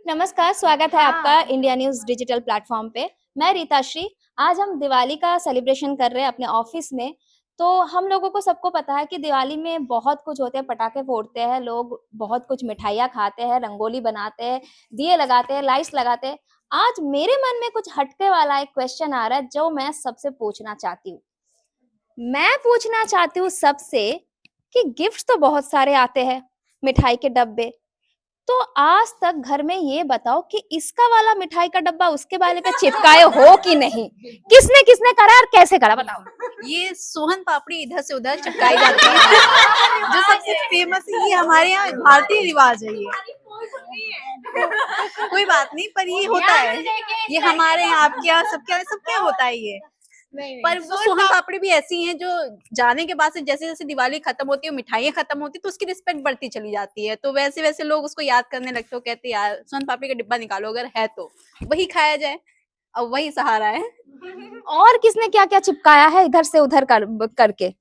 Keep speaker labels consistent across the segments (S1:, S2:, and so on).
S1: नमस्कार, स्वागत है आपका इंडिया न्यूज़ डिजिटल प्लेटफ़ॉर्म पे। मैं रीताश्री। आज हम दिवाली का सेलिब्रेशन कर रहे हैं अपने ऑफ़िस में। तो हम लोगों को सबको पता है कि दिवाली में बहुत कुछ होते हैं, पटाखे फोड़ते हैं, लोग बहुत कुछ मिठाइयाँ खाते हैं, रंगोली बनाते हैं, दिए लगाते हैं, लाइट्स लगाते हैं। आज मेरे मन में कुछ हटके वाला एक क्वेश्चन आ रहा है जो मैं सबसे पूछना चाहती हूँ। मैं पूछना चाहती हूँ सबसे कि गिफ्ट्स तो बहुत सारे आते हैं, मिठाई के डब्बे। तो आज तक घर में ये बताओ कि इसका वाला मिठाई का डब्बा उसके वाले पे चिपकाए हो कि नहीं? किसने किसने करा और कैसे करा बताओ?
S2: ये सोहन पापड़ी इधर से उधर चिपकाई जाती है जो सबसे फेमस है। ये हमारे यहाँ भारतीय रिवाज है। ये कोई बात नहीं, पर ये होता है। ये हमारे यहाँ, आपके यहाँ, सबके यहाँ होता है ये। पर वो सोहन पापड़ी भी ऐसी हैं जो जाने के बाद से जैसे जैसे दिवाली खत्म होती है, मिठाइयाँ खत्म होती है, तो उसकी रिस्पेक्ट बढ़ती चली जाती है। तो वैसे वैसे लोग उसको याद करने लगते हो, कहते यार सोहन पापड़ी का डिब्बा निकालो, अगर है तो वही खाया जाए। अब वही सहारा है।
S1: और किसने क्या-क्या चिपकाया है इधर से उधर करके?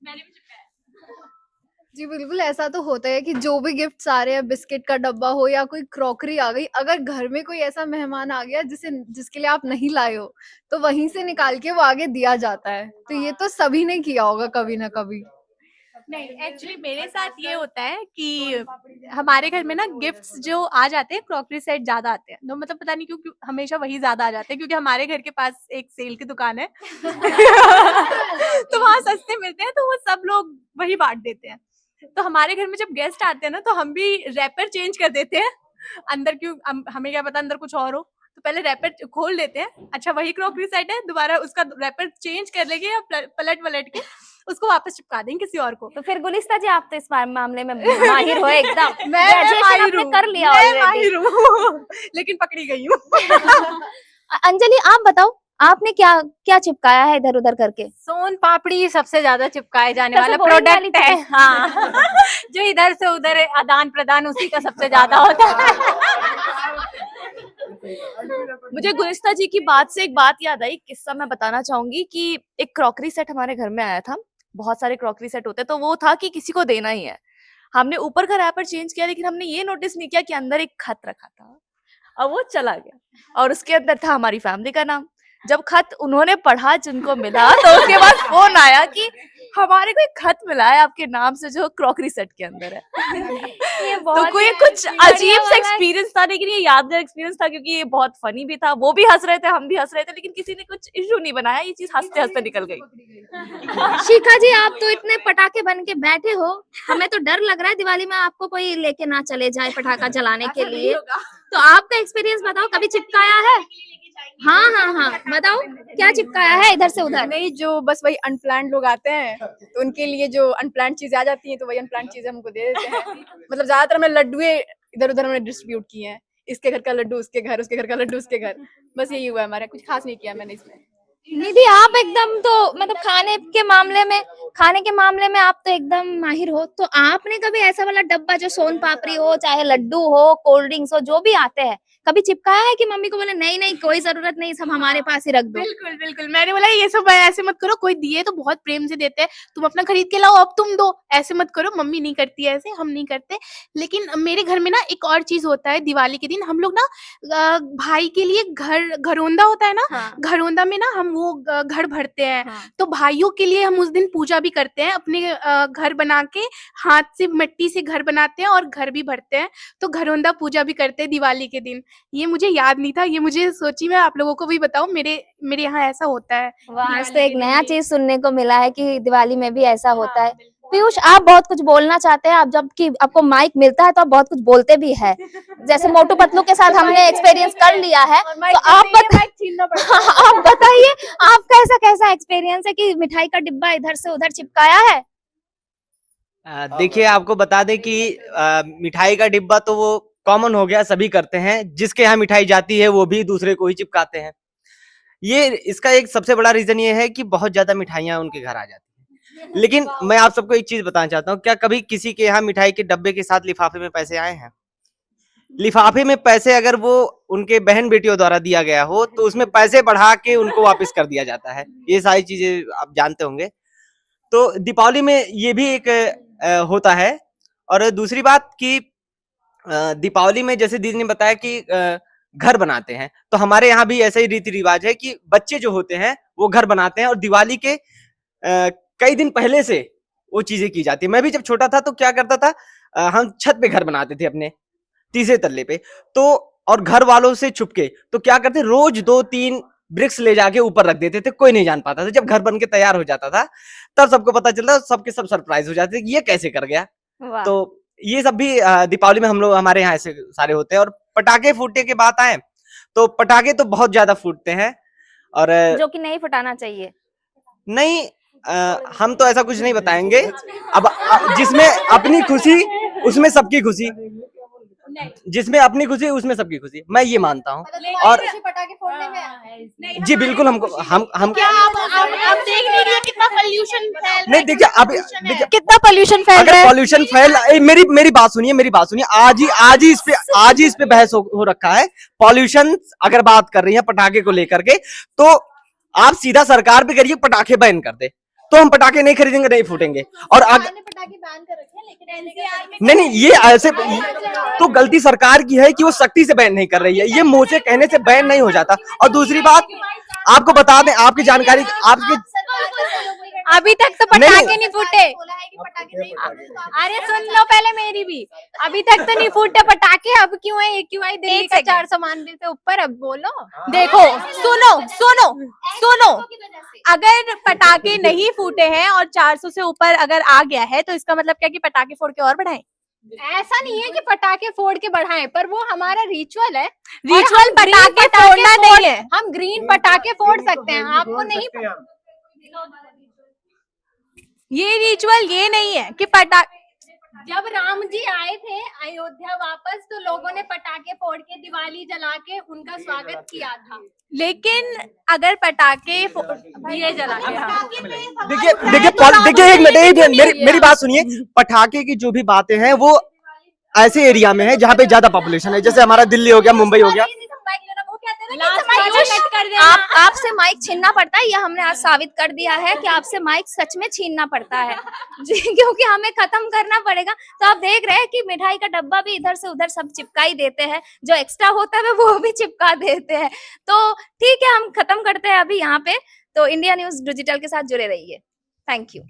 S3: जी, बिल्कुल ऐसा तो होता है कि जो भी गिफ्ट्स आ रहे हैं, बिस्किट का डब्बा हो या कोई क्रॉकरी आ गई, अगर घर में कोई ऐसा मेहमान आ गया जिसके लिए आप नहीं लाए हो, तो वहीं से निकाल के वो आगे दिया जाता है। तो ये तो सभी ने किया होगा कभी ना कभी।
S4: नहीं, एक्चुअली मेरे साथ ये होता है कि हमारे घर में ना गिफ्ट्स जो आ जाते हैं, क्रॉकरी सेट ज्यादा आते हैं। तो मतलब पता नहीं क्यों क्यों हमेशा वही ज्यादा आ जाते हैं, क्योंकि हमारे घर के पास एक सेल की दुकान है। तो वहाँ सस्ते मिलते हैं, तो वो सब लोग वही बांट देते हैं। तो हमारे घर में जब गेस्ट आते हैं ना, तो हम भी रैपर चेंज कर देते हैं। अंदर क्यों हमें क्या पता अंदर कुछ और हो, तो पहले रैपर खोल लेते हैं। अच्छा वही क्रॉकरी सेट है, दोबारा उसका रैपर चेंज कर लेंगे या पलट वलट के उसको वापस चिपका देंगे किसी और को।
S1: तो फिर गुलिस्ता जी आप तो इस मामले में माहिर हो एकदम।
S4: मैं
S1: ग्रेजुएशन
S4: माहिर
S1: आपने
S4: हूँ,
S1: कर लिया
S4: मैं
S1: ऑलरेडी।
S4: माहिर हूँ, लेकिन पकड़ी गई हूँ।
S1: अंजलि आप बताओ, आपने क्या क्या चिपकाया है इधर-उधर करके?
S5: सोन पापड़ी सबसे ज्यादा चिपकाए जाने
S1: सबसे
S5: वाला
S1: बोरिंग वाली
S5: प्रोडक्ट है।
S1: चीज।
S5: हाँ। जो इधर से उधर आदान प्रदान उसी का सबसे ज्यादा होता है।
S6: मुझे गुलिस्ता जी की बात से एक बात याद आई, किस्सा मैं बताना चाहूंगी कि एक क्रॉकरी सेट हमारे घर में आया था। बहुत सारे क्रॉकरी सेट होते हैं, तो वो था कि किसी को देना ही है। हमने ऊपर का रैपर चेंज किया, लेकिन हमने ये नोटिस नहीं किया कि अंदर एक खत रखा था। अब वो चला गया और उसके अंदर था हमारी फैमिली का नाम। जब खत उन्होंने पढ़ा, जिनको मिला, तो उसके बाद फोन आया कि हमारे को एक खत मिला है आपके नाम से जो क्रॉकरी सेट के अंदर है।
S1: ये
S6: तो
S1: बहुत
S6: कोई कुछ अजीब सा एक्सपीरियंस था, लेकिन ये यादगार एक्सपीरियंस था क्योंकि ये बहुत फनी भी था। वो भी हंस रहे थे, हम भी हंस रहे थे, लेकिन किसी ने कुछ इशू नहीं बनाया। ये चीज हंसते हंसते निकल गई।
S1: शिखा जी आप तो इतने पटाखे बन के बैठे हो, हमें तो डर लग रहा है दिवाली में आपको कोई लेके ना चले जाए पटाखा जलाने के लिए। तो आपका एक्सपीरियंस बताओ, कभी चिपकाया है? हाँ, बताओ क्या चिपकाया है इधर से उधर?
S2: नहीं, जो बस वही अनप्लान्ड लोग आते हैं, तो उनके लिए जो अनप्लान्ड चीजें आ जाती हैं, तो वही अनप्लान्ड चीजें हमको दे देते हैं। मतलब ज्यादातर हमने लड्डुए इधर उधर हमने डिस्ट्रीब्यूट किए हैं। इसके घर का लड्डू उसके घर, उसके घर का लड्डू उसके घर। बस यही हुआ है हमारा, कुछ खास नहीं किया मैंने इसमें।
S1: निधि आप एकदम तो मतलब खाने के मामले में आप तो एकदम माहिर हो। तो आपने कभी ऐसा वाला डब्बा जो सोन पापड़ी हो, चाहे लड्डू हो, कोल्ड ड्रिंक्स हो, जो भी आते हैं, कभी चिपकाया है कि मम्मी को बोले नहीं कोई जरूरत नहीं, सब हमारे पास ही रख दो?
S4: बिल्कुल बिल्कुल, मैंने बोला ये सब ऐसे मत करो, कोई दिए तो बहुत प्रेम से देते हैं, तुम अपना खरीद के लाओ, अब तुम दो, ऐसे मत करो। मम्मी नहीं करती है ऐसे, हम नहीं करते। लेकिन मेरे घर में ना एक और चीज होता है, दिवाली के दिन हम लोग ना भाई के लिए घरोंदा होता है ना,
S1: हाँ,
S4: घरोंदा में ना हम वो घर भरते हैं।
S1: हाँ।
S4: तो भाइयों के लिए हम उस दिन पूजा भी करते हैं, अपने घर बना के हाथ से मिट्टी से घर बनाते हैं और घर भी भरते हैं। तो घरोंदा पूजा भी करते हैं दिवाली के दिन। ये मुझे याद नहीं था, ये मुझे सोची मैं आप लोगों को भी बताऊं, मेरे यहाँ ऐसा होता है।
S1: वाह, आज तो
S4: दिवाली
S1: एक
S4: के
S1: नया
S4: दिन ये।
S1: चीज सुनने को मिला है कि दिवाली में भी ऐसा होता
S4: हाँ,
S1: है।
S4: बिल्कुल।
S1: पीयूष आप बहुत कुछ बोलना चाहते हैं, आप जबकि आपको माइक मिलता है तो आप बहुत कुछ बोलते भी है। जैसे मोटू पतलू के साथ हमने एक्सपीरियंस कर लिया है, तो आप बताइए आपका ऐसा कैसा एक्सपीरियंस है कि मिठाई का डिब्बा इधर से उधर चिपकाया है?
S7: देखिए, आपको बता दें कि मिठाई का डिब्बा तो वो कॉमन हो गया, सभी करते हैं। जिसके यहाँ मिठाई जाती है वो भी दूसरे को ही चिपकाते हैं। ये इसका एक सबसे बड़ा रीजन ये है कि बहुत ज्यादा मिठाइयाँ उनके घर आ जाती हैं। लेकिन मैं आप सबको एक चीज बताना चाहता हूँ, क्या कभी किसी के यहाँ मिठाई के डब्बे के साथ लिफाफे में पैसे आए हैं? लिफाफे में पैसे अगर वो उनके बहन बेटियों द्वारा दिया गया हो, तो उसमें पैसे बढ़ा के उनको वापस कर दिया जाता है। ये सारी चीजें आप जानते होंगे। तो दीपावली में ये भी एक होता है। और दूसरी बात कि दीपावली में जैसे दीदी ने बताया कि घर बनाते हैं। तो हमारे यहाँ भी ऐसा ही रीति रिवाज है कि बच्चे जो होते हैं वो घर बनाते हैं और दिवाली के कई दिन पहले से वो चीजें की जाती है। मैं भी जब छोटा था तो क्या करता था, हम छत पे घर बनाते थे अपने तीसरे तल्ले पे, तो और घर वालों से छुपके तो क्या करते, रोज 2-3 ब्रिक्स ले जाके ऊपर रख देते थे, कोई नहीं जान पाता था। जब घर बन के तैयार हो जाता था तब सबको पता चलता, सबके सब सरप्राइज हो जाते थे कि ये कैसे कर गया।
S1: वाह।
S7: तो ये सब भी दीपावली में हम लोग हमारे यहाँ ऐसे सारे होते हैं। और पटाखे फूटने की बात आए तो पटाखे तो बहुत ज्यादा फूटते हैं और
S1: जो कि नहीं फटाना चाहिए।
S7: नहीं, हम तो ऐसा कुछ नहीं बताएंगे। अब जिसमें अपनी खुशी उसमें सबकी खुशी, जिसमें अपनी खुशी उसमें सबकी खुशी, मैं ये मानता हूँ। और
S3: पटाखे फोड़ने में
S7: जी बिल्कुल, हमको हम
S4: क्या आप देख नहीं रही है कितना पोल्यूशन फैल
S7: नहीं, देखिए अब देखिए,
S4: कितना पोल्यूशन फैल
S7: अगर पॉल्यूशन फैल, मेरी बात सुनिए, आज ही इस पे बहस हो रखा है। पॉल्यूशन अगर बात कर रही है पटाखे को लेकर के, तो आप सीधा सरकार पे करिए पटाखे बैन कर दे, तो हम पटाखे नहीं खरीदेंगे, नहीं फूटेंगे। और
S3: पटाखे बैन कर रखे हैं, लेकिन एनसीआर में
S7: नहीं, ये ऐसे तो गलती सरकार की है कि वो सख्ती से बैन नहीं कर रही है। ये मुंह से कहने से बैन नहीं हो जाता। और दूसरी बात आपको बता दें, आपकी जानकारी, आपकी
S4: अभी तक तो
S7: नहीं,
S4: पटाखे नहीं फूटे। अरे सुन लो पहले मेरी भी, अभी तक तो नहीं फूटे पटाखे, अब क्यों है, ये क्यों आई दिल्ली का 400 मानवी से ऊपर। अब बोलो, देखो सुनो, अगर पटाखे नहीं फूटे हैं और 400 से ऊपर अगर आ गया है तो इसका मतलब क्या कि पटाखे फोड़ के और बढ़ाएं?
S3: ऐसा नहीं है कि पटाखे फोड़ के बढ़ाएं, पर वो हमारा रिचुअल है।
S4: रिचुअल पटाखे फोड़ना नहीं है।
S3: हम ग्रीन पटाखे फोड़ सकते हैं, आपको नहीं।
S4: ये रिचुअल ये नहीं है कि
S3: जब राम जी आए थे अयोध्या वापस, तो लोगों ने पटाखे फोड़ के दिवाली जला के उनका स्वागत किया था।
S4: लेकिन अगर पटाखे ये जला के, हाँ।
S7: देखिए एक मिनट, मेरी बात सुनिए। पटाखे की जो भी बातें हैं वो ऐसे एरिया में है जहाँ पे ज्यादा पॉपुलेशन है, जैसे हमारा दिल्ली हो गया, मुंबई हो गया।
S1: आपसे माइक छीनना पड़ता है, ये हमने आज साबित कर दिया है कि आपसे माइक सच में छीनना पड़ता है जी, क्योंकि हमें खत्म करना पड़ेगा। तो आप देख रहे हैं कि मिठाई का डब्बा भी इधर से उधर सब चिपका ही देते हैं, जो एक्स्ट्रा होता है वो भी चिपका देते हैं। तो ठीक है, हम खत्म करते हैं अभी यहाँ पे। तो इंडिया न्यूज डिजिटल के साथ जुड़े रहिए। Thank you.